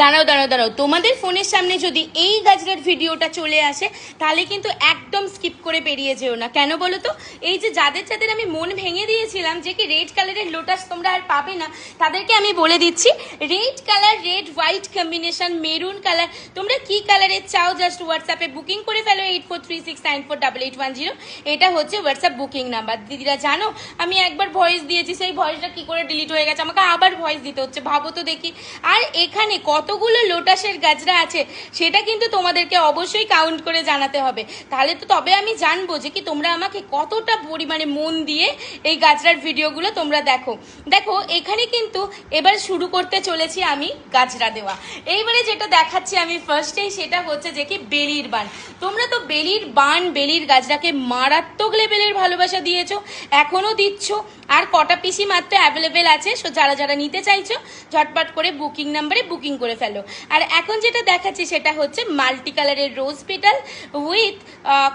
দাঁড়াও দাঁড়াও দাঁড়াও, তোমাদের ফোনের সামনে যদি এই গাজরার ভিডিওটা চলে আসে তাহলে কিন্তু একদম স্কিপ করে বেরিয়ে যেও না। কেন বলো তো? এই যে যাদের যাদের আমি মন ভেঙে দিয়েছিলাম যে কি রেড কালারের লোটাস তোমরা আর পাবে না, তাদেরকে আমি বলে দিচ্ছি red colour, red white combination, maroon colour, তোমরা কি কালারের চাও জাস্ট হোয়াটসঅ্যাপে বুকিং করে ফেলো 8436948810। এটা হচ্ছে হোয়াটসঅ্যাপ বুকিং নাম্বার। দিদিরা জানো আমি একবার ভয়েস দিয়েছি, সেই ভয়েসটা কি করে ডিলিট হয়ে গেছে, আমাকে আবার ভয়েস দিতে হচ্ছে, ভাবো তো দেখি। আর এখানে কতগুলো লোটাসের গাজরা আছে সেটা কিন্তু তোমাদেরকে অবশ্যই কাউন্ট করে জানাতে হবে, তাহলে তো তবে আমি জানবো যে কি তোমরা আমাকে কতটা পরিমাণে মন দিয়ে এই গাজরার ভিডিওগুলো তোমরা দেখো। দেখো এখানে কিন্তু এবার শুরু করতে চলেছি আমি গাজরা দেওয়া। এইবারে যেটা দেখাচ্ছি আমি ফার্স্টেই সেটা হচ্ছে যে কি বেলির বান। তোমরা তো বেলির বান, বেলির গাজরাকে মারাত্মক লেভেলের ভালোবাসা দিয়েছো, এখনো দিচ্ছ। আর কটা পিসি মাত্র অ্যাভেলেবেল আছে, সো যারা যারা নিতে চাইছো ঝটপট করে বুকিং নাম্বারে বুকিং করে ফেলো। আর এখন যেটা দেখাচ্ছি সেটা হচ্ছে মাল্টি কালারের রোজ পেটাল উইথ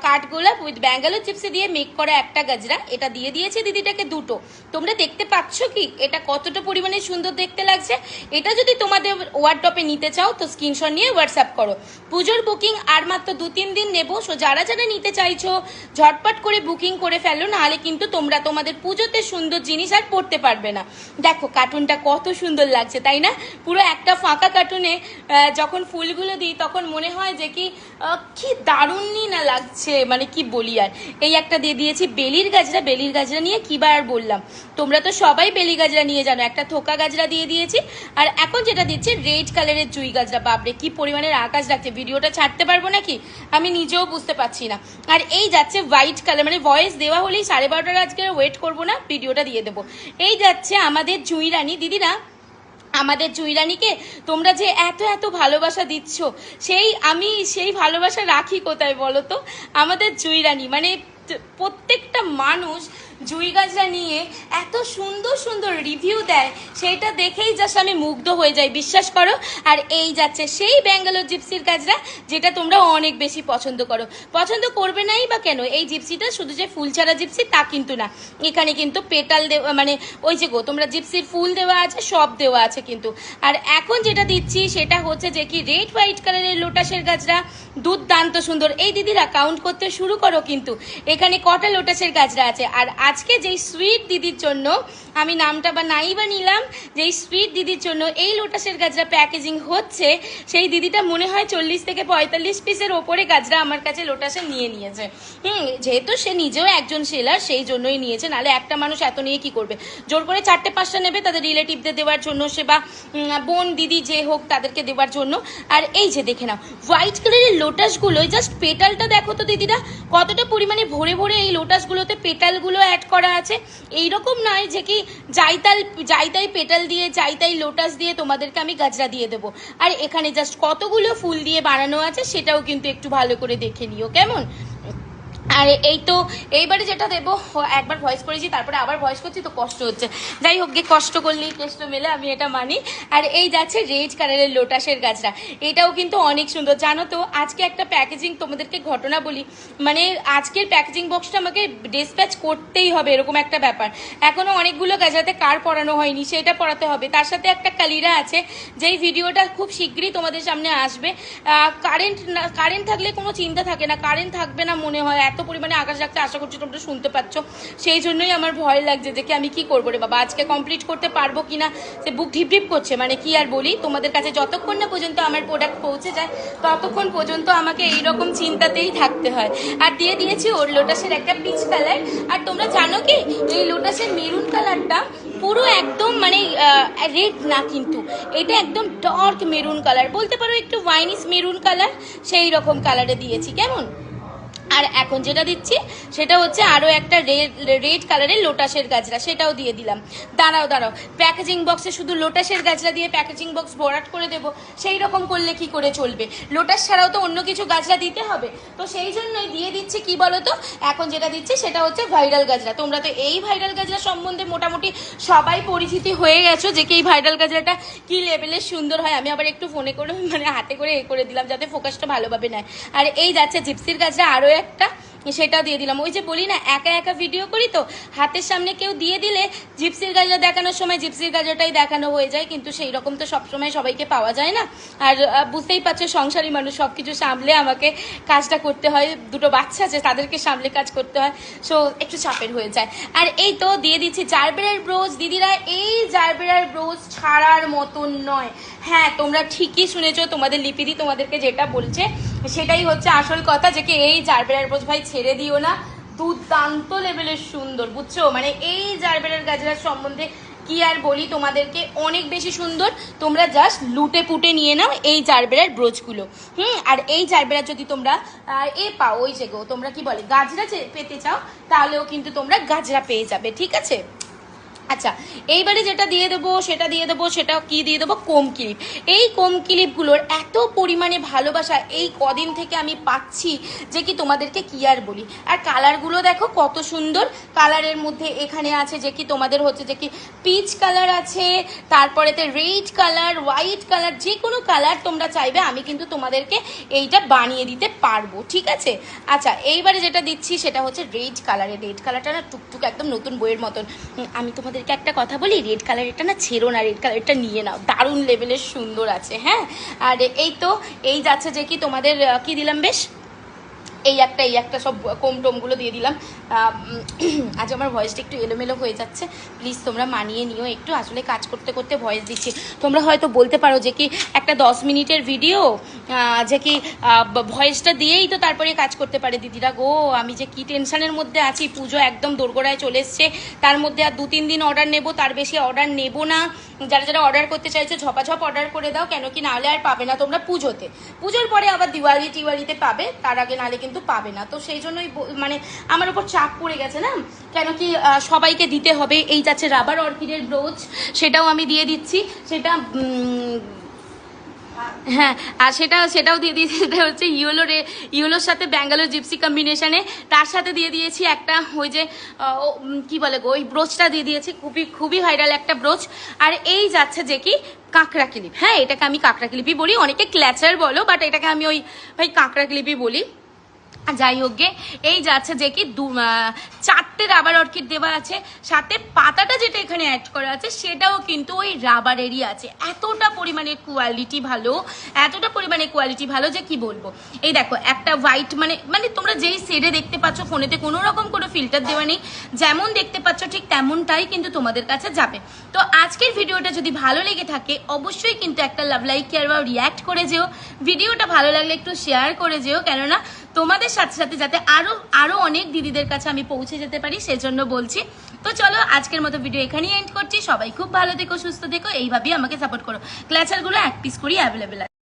কাঠগোলাপ উইথ ব্যাঙ্গালোর চিপসে দিয়ে মেক করা একটা গাজরা। এটা দিয়ে দিয়েছে দিদিটাকে দুটো। তোমরা দেখতে পাচ্ছ কি এটা কতটা পরিমাণে সুন্দর দেখতে লাগছে? এটা যদি তোমাদের ওয়ার্ডটপে নিতে চাও তো স্ক্রিনশট নিয়ে হোয়াটসঅ্যাপ করো। পুজোর বুকিং আর মাত্র 2-3 দিন নেবো, সো যারা যারা নিতে চাইছো ঝটপট করে বুকিং করে ফেলো, নাহলে কিন্তু তোমরা তোমাদের পুজোতে সুন্দর জিনিস আর পড়তে পারবে না। দেখো কার্টুনটা কত সুন্দর লাগছে তাই না? পুরো একটা ফাঁকা কার্টুনে যখন ফুলগুলো দিই তখন মনে হয় যে কি কি দারুণই না লাগছে, মানে কি বলি আর। এই একটা দিয়ে দিয়েছি বেলির গাজরা। বেলির গাজরা নিয়ে কি বার বললাম, তোমরা তো সবাই বেলি গাজরা নিয়ে জানো। একটা থোকা গাজরা দিয়ে দিয়েছি। আর এখন যেটা দিচ্ছে রেড কালারের জুই গাজরা। বাপরে কি পরিমাণের আকাশ লাগছে, ভিডিওটা ছাড়তে পারবো নাকি আমি নিজেও বুঝতে পারছি না। আর এই যাচ্ছে হোয়াইট কালার, মানে ভয়েস দেওয়া হলেই 12:30 আজকে ওয়েট করবো না, ভিডিওটা দিয়ে দেবো। এই যাচ্ছে আমাদের জুই রানী। দিদিরা আমাদের জুইরানিকে তোমরা যে এত এত ভালোবাসা দিচ্ছ, সেই ভালোবাসা রাখি কোথায় বলো তো? আমাদের জুইরানি মানে প্রত্যেকটা মানুষ জুই গাজরা নিয়ে এত সুন্দর সুন্দর রিভিউ দেয়, সেইটা দেখেই জাস্ট আমি মুগ্ধ হয়ে যাই, বিশ্বাস করো। আর এই যাচ্ছে সেই ব্যাঙ্গালোর জিপসির গাজরা, যেটা তোমরা অনেক বেশি পছন্দ করো। পছন্দ করবে নাই বা কেন? এই জিপসিটা শুধু যে ফুল ছাড়া জিপসি তা কিন্তু না, এখানে কিন্তু পেটাল দেওয়া, মানে ওই যে গো তোমরা জিপসির ফুল দেওয়া আছে, সব দেওয়া আছে কিন্তু। আর এখন যেটা দিচ্ছি সেটা হচ্ছে যে কি রেড হোয়াইট কালারের লোটাসের গাজরা, দুর্দান্ত সুন্দর। এই দিদিরা কাউন্ট করতে শুরু করো কিন্তু এখানে কটা লোটাসের গাজরা আছে। আর আজকে যেই সুইট দিদির জন্য আমি নামটা বা নাই বা নিলাম, যেই সুইট দিদির জন্য এই লোটাসের গাজরা প্যাকেজিং হচ্ছে, সেই দিদিটা মনে হয় 40 থেকে 45 পিসের ওপরে গাজরা আমার কাছে লোটাসে নিয়ে নিয়েছে। যেহেতু সে নিজেও একজন সেলার সেই জন্যই নিয়েছে, নাহলে একটা মানুষ এত নিয়ে কি করবে? জোর করে 4-5টা নেবে তাদের রিলেটিভদের দেওয়ার জন্য, সে বা বোন দিদি যে হোক তাদেরকে দেওয়ার জন্য। আর এই যে দেখে নাও হোয়াইট কালারের লোটাসগুলো, জাস্ট পেটালটা দেখো তো দিদিরা কতটা পরিমাণে ভরে ভরে এই লোটাসগুলোতে পেটালগুলো অ্যাড করা আছে। এইরকম নয় যে কি যাইতাই পেটাল দিয়ে যাইতাই লোটাস দিয়ে তোমাদেরকে আমি গাজরা দিয়ে দেবো। আর এখানে জাস্ট কতগুলো ফুল দিয়ে বানানো আছে সেটাও কিন্তু একটু ভালো করে দেখে নিও, কেমন? আর এই তো এইবারে যেটা দেবো, একবার ভয়েস করেছি তারপরে আবার ভয়েস করছি তো কষ্ট হচ্ছে, যাই হোক গিয়ে কষ্ট করলেই কেষ্ট মেলে, আমি এটা মানি। আর এই যাচ্ছে রেড কালারের লোটাসের গাজরা, এটাও কিন্তু অনেক সুন্দর। জানো তো আজকে একটা প্যাকেজিং তোমাদেরকে ঘটনা বলি, মানে আজকের প্যাকেজিং বক্সটা আমাকে ডিসপ্যাচ করতেই হবে, এরকম একটা ব্যাপার। এখনও অনেকগুলো গাজরাতে কার পরানো হয়নি, সেটা পরাতে হবে। তার সাথে একটা কালিরা আছে, যেই ভিডিওটা খুব শীঘ্রই তোমাদের সামনে আসবে। কারেন্ট থাকলে কোনো চিন্তা থাকে না, কারেন্ট থাকবে না মনে হয়, এত পরিমাণে আকাশ রাখতে আশা করছি তোমরা শুনতে পাচ্ছ। সেই জন্যই আমার ভয় লাগছে যে কি আমি কি করবো রে বাবা, আজকে কমপ্লিট করতে পারবো কিনা, সে বুক ঢিপ ঢিপ করছে। মানে কি আর বলি, তোমাদের কাছে যতক্ষণ না পর্যন্ত আমার প্রোডাক্ট পৌঁছে যায় ততক্ষণ পর্যন্ত আমাকে এইরকম চিন্তাতেই থাকতে হয়। আর দিয়ে দিয়েছি ওর লোটাসের একটা পিচ কালার। আর তোমরা জানো কি এই লোটাসের মেরুন কালারটা পুরো একদম মানে রেড না, কিন্তু এটা একদম ডার্ক মেরুন কালার, বলতে পারো একটু ওয়াইনিশ মেরুন কালার, সেই রকম কালারে দিয়েছি, কেমন? আর এখন যেটা দিচ্ছি সেটা হচ্ছে আরও একটা রেড কালারের লোটাসের গাজরা, সেটাও দিয়ে দিলাম। দাঁড়াও প্যাকেজিং বক্সে শুধু লোটাসের গাজরা দিয়ে প্যাকেজিং বক্স ভরাট করে দেবো, সেই রকম করলে কি করে চলবে? লোটাস ছাড়াও তো অন্য কিছু গাজরা দিতে হবে, তো সেই জন্যই দিয়ে দিচ্ছি কি বলো তো, এখন যেটা দিচ্ছি সেটা হচ্ছে ভাইরাল গাজরা। তোমরা তো এই ভাইরাল গাজরা সম্বন্ধে মোটামুটি সবাই পরিচিতি হয়ে গেছো যে কি এই ভাইরাল গাজরাটা কি লেভেলের সুন্দর হয়। আমি আবার একটু ফোনে করে মানে হাতে করে করে দিলাম যাতে ফোকাসটা ভালোভাবে নেয়। আর এই যাচ্ছে জিপসির গাজরা, আরও একটা সেটাও দিয়ে দিলাম। ওই যে বলি না একা একা ভিডিও করি তো, হাতের সামনে কেউ দিয়ে দিলে জিপসির গাজরা দেখানোর সময় জিপসির গাজরাটাই দেখানো হয়ে যায়, কিন্তু সেই রকম তো সবসময় সবাইকে পাওয়া যায় না। আর বুঝতেই পারছো সংসারী মানুষ, সব কিছু সামলে আমাকে কাজটা করতে হয়, দুটো বাচ্চা আছে তাদেরকে সামলে কাজ করতে হয়, সো একটু চাপের হয়ে যায়। আর এই তো দিয়ে দিচ্ছি জারবেরার ব্রোজ। দিদিরা এই জারবেরার ব্রোজ ছাড়ার মতন নয়। হ্যাঁ তোমরা ঠিকই শুনেছো, তোমাদের লিপিদি তোমাদেরকে যেটা বলছে সেটাই হচ্ছে আসল কথা, যে কি এই জারবেরার ব্রোজ ভাই ছেড়ে দিও না, দুর্দান্ত লেভেলের সুন্দর, বুঝছো? মানে এই জারবেরার গাজরার সম্বন্ধে কি আর বলি তোমাদেরকে, অনেক বেশি সুন্দর। তোমরা জাস্ট লুটে পুটে নিয়ে নাও এই জারবেরার ব্রোচগুলো। আর এই জারবেরা যদি তোমরা পাও, ওই যে গো তোমরা কি বলে গাজরা পেতে চাও, তাহলেও কিন্তু তোমরা গাজরা পেয়ে যাবে, ঠিক আছে? আচ্ছা, এইবারে যেটা দিয়ে দেবো সেটা কি দিয়ে দেবো, কোম ক্লিপ। এই কোম ক্লিপগুলোর এত পরিমাণে ভালোবাসা এই কদিন থেকে আমি পাচ্ছি যে কি তোমাদেরকে কি আর বলি। আর কালারগুলো দেখো কত সুন্দর, কালারের মধ্যে এখানে আছে যে কি তোমাদের হচ্ছে যে কি পিচ কালার আছে, তারপরেতে রেড কালার, হোয়াইট কালার, যে কোনো কালার তোমরা চাইবে আমি কিন্তু তোমাদেরকে এইটা বানিয়ে দিতে পারবো, ঠিক আছে? আচ্ছা, এইবারে যেটা দিচ্ছি সেটা হচ্ছে রেড কালারের। রেড কালারটা না টুকটুক একদম নতুন বইয়ের মতন। আমি তোমাদেরকে একটা কথা বলি, রেড কালারেরটা না ছেড়ো না, রেড কালারটা নিয়ে নাও, দারুণ লেভেলের সুন্দর আছে। হ্যাঁ, আর এই তো এই যাচ্ছে যে কি তোমাদের কি দিলাম বেশ, এই একটা সব কোম টোমগুলো দিয়ে দিলাম। আজ আমার ভয়েসটা একটু এলোমেলো হয়ে যাচ্ছে, প্লিজ তোমরা মানিয়ে নিও একটু, আসলে কাজ করতে করতে ভয়েস দিচ্ছি। তোমরা হয়তো বলতে পারো যে কি একটা 10 মিনিটের ভিডিও যে কি ভয়েসটা দিয়েই তো তারপরে কাজ করতে পারে। দিদিরা গো, আমি যে কি টেনশনের মধ্যে আছি, পুজো একদম দোরগোড়ায় চলে এসছে, তার মধ্যে আর 2-3 দিন অর্ডার নেব, তার বেশি অর্ডার নেব না। যারা যারা অর্ডার করতে চাইছো ঝপাঝপ অর্ডার করে দাও, কেন কি নাহলে আর পাবে না তোমরা পুজোতে। পুজোর পরে আবার দিওয়ালি টিওয়ালিতে পাবে, তার আগে নাহলে কিন্তু পাবে না। তো সেই জন্যই মানে আমার উপর চাপ পড়ে গেছে না, কেন কি সবাইকে দিতে হবে। এই যাচ্ছে রাবার অর্কিডের ব্রোচ, সেটাও আমি দিয়ে দিচ্ছি। সেটা হ্যাঁ, আর সেটাও দিয়ে দিয়েছি, সেটা হচ্ছে ইয়েলোর সাথে ব্যাঙ্গালোর জিপসি কম্বিনেশনে। তার সাথে দিয়ে দিয়েছি একটা ওই যে কি বলে গো, ওই ব্রোচটা দিয়ে দিয়েছি, খুবই ভাইরাল একটা ব্রোচ। আর এই যাচ্ছে যে কি কাঁকড়া ক্লিপ। হ্যাঁ, এটাকে আমি কাঁকড়া ক্লিপই বলি, অনেকে ক্ল্যাচার বলো, বাট এটাকে আমি ওই ভাই কাঁকড়া ক্লিপই বলি। যাই হোক গে, এই যাচ্ছে যে কি 4টে রাবার অর্কিড দেওয়া আছে, সাথে পাতাটা যেটা এখানে অ্যাড করা আছে সেটাও কিন্তু ওই রাবারেরই আছে। এতটা পরিমাণে কোয়ালিটি ভালো যে কি বলবো। এই দেখো একটা হোয়াইট, মানে তোমরা যেই শেডে দেখতে পাচ্ছ, ফোনেতে কোনো রকম কোনো ফিল্টার দেওয়া নেই, যেমন দেখতে পাচ্ছ ঠিক তেমনটাই কিন্তু তোমাদের কাছে যাবে। তো আজকের ভিডিওটা যদি ভালো লেগে থাকে অবশ্যই কিন্তু একটা লাভ, লাইক, কেয়ার বা রিয়াক্ট করে যেও। ভিডিওটা ভালো লাগলে একটু শেয়ার করে যেও, কেননা তোমাদের সাথে সাথে যাতে আরো অনেক দিদিদের কাছে আমি পৌঁছে যেতে পারি, সেজন্য বলছি। তো চলো আজকের মতো ভিডিও এখানেই এন্ড করছি। সবাই খুব ভালো থেকো, সুস্থ থেকো, এইভাবেই আমাকে সাপোর্ট করো। ক্ল্যাচারগুলো 1 পিস করেই অ্যাভেলেবেল আছে।